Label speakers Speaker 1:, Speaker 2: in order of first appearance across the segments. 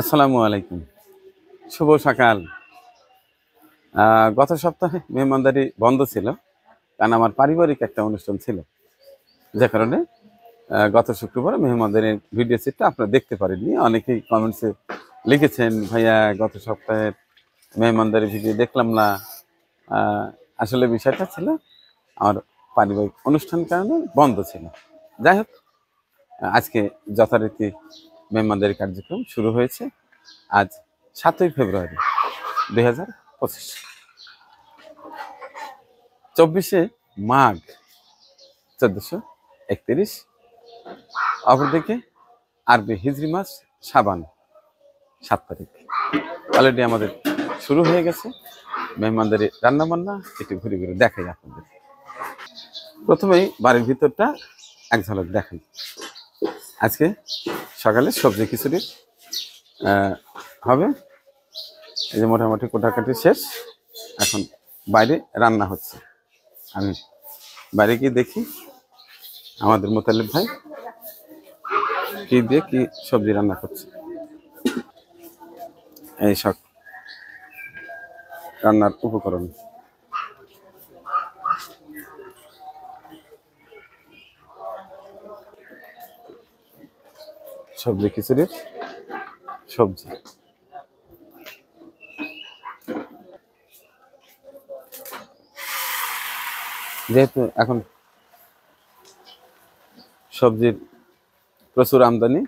Speaker 1: আসসালামু আলাইকুম, শুভ সকাল। গত সপ্তাহে মেহমানদারি বন্ধ ছিল, কারণ আমার পারিবারিক একটা অনুষ্ঠান ছিল, যে কারণে গত শুক্রবার মেহমানদারির ভিডিও চিত্রটা আপনারা দেখতে পারেননি। অনেকেই কমেন্টসে লিখেছেন, ভাইয়া গত সপ্তাহের মেহমানদারি ভিডিও দেখলাম না। আহ, আসলে বিষয়টা ছিল আমার পারিবারিক অনুষ্ঠান কারণে বন্ধ ছিল। যাই হোক, আজকে যথারীতি মেহমানদারি কার্যক্রম শুরু হয়েছে। আজ 7ই ফেব্রুয়ারি 2025, 24শে মাঘ 1431। অপরদিকে আরবি হিজরি মাস শাবান 7 তারিখ। অলরেডি আমাদের শুরু হয়ে গেছে মেহমানদারি রান্না বান্না। একটু ঘুরে ঘুরে দেখাই আপনাদের। প্রথমেই বাড়ির ভিতরটা এক ঝলক দেখাই। আজকে সকালে সবজি খিচুড়ি হবে। এই যে মোটামুটি কোটাকাটি শেষ, এখন বাইরে রান্না হচ্ছে। আমি বাইরে গিয়ে দেখি আমাদের মোতালেব ভাই কি দিয়ে কি সবজি রান্না করছে। এই সব রান্নার উপকরণ। সবজি খিচুড়ির সবজি। যেহেতু এখন সবজির প্রচুর আমদানি,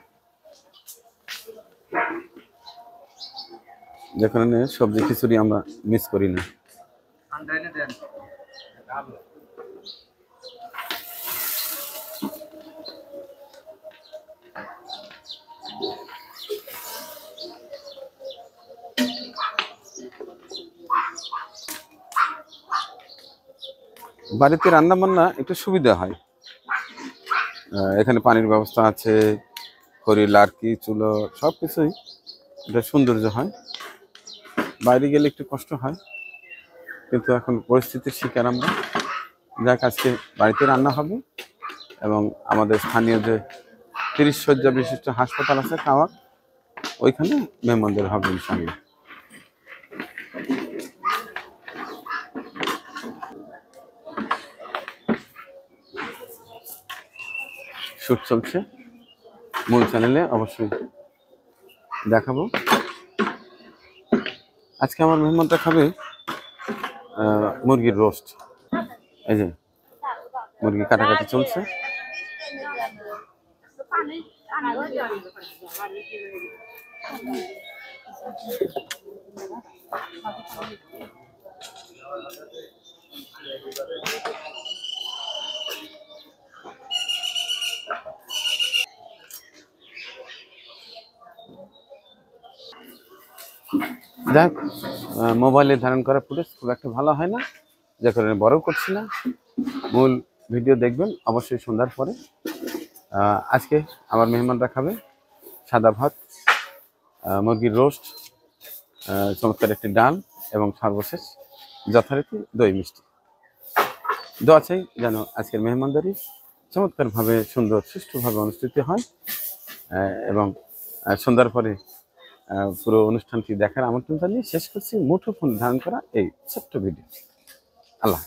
Speaker 1: যে কারণে সবজি খিচুড়ি আমরা মিস করি না। বাড়িতে রান্না বান্না একটু সুবিধা হয়। এখানে পানির ব্যবস্থা আছে, খড়ি লার্কি চুলো সব কিছুই, এটা সৌন্দর্য হয়। বাইরে গেলে একটু কষ্ট হয়, কিন্তু এখন পরিস্থিতির শিকার আমরা। যাক, আজকে বাড়িতে রান্না হবে এবং আমাদের স্থানীয় যে 30 শয্যা বিশিষ্ট হাসপাতাল আছে কাওয়াক, ওইখানে মেহমানদের হবে ইনশাআল্লাহ। শুট চলছে, মূল চ্যানেলে অবশ্যই দেখাবো। আজকে আমার মেহমানটা খাবে মুরগির রোস্ট। এই যে মুরগি কাটাকাটি চলছে। যাক, মোবাইলে ধারণ করা ফুটেজ খুব একটা ভালো হয় না, যে কারণে বড় করছি না। মূল ভিডিও দেখবেন অবশ্যই সন্ধ্যার পরে। আজকে আমার মেহমানরা খাবে সাদা ভাত, মুরগির রোস্ট, চমৎকার একটি ডাল এবং সর্বশেষ যথারীতি দই মিষ্টি। দোয়া চাই যেন আজকের মেহমানদারি চমৎকারভাবে সুন্দর সুষ্ঠুভাবে অনুষ্ঠিত হয় এবং সন্ধ্যার পরে পুরো অনুষ্ঠানটি দেখার আমন্ত্রণ জানিয়ে শেষ করছি মুঠোফোন ধারণ করা এই ছোট্ট ভিডিও। আল্লাহ।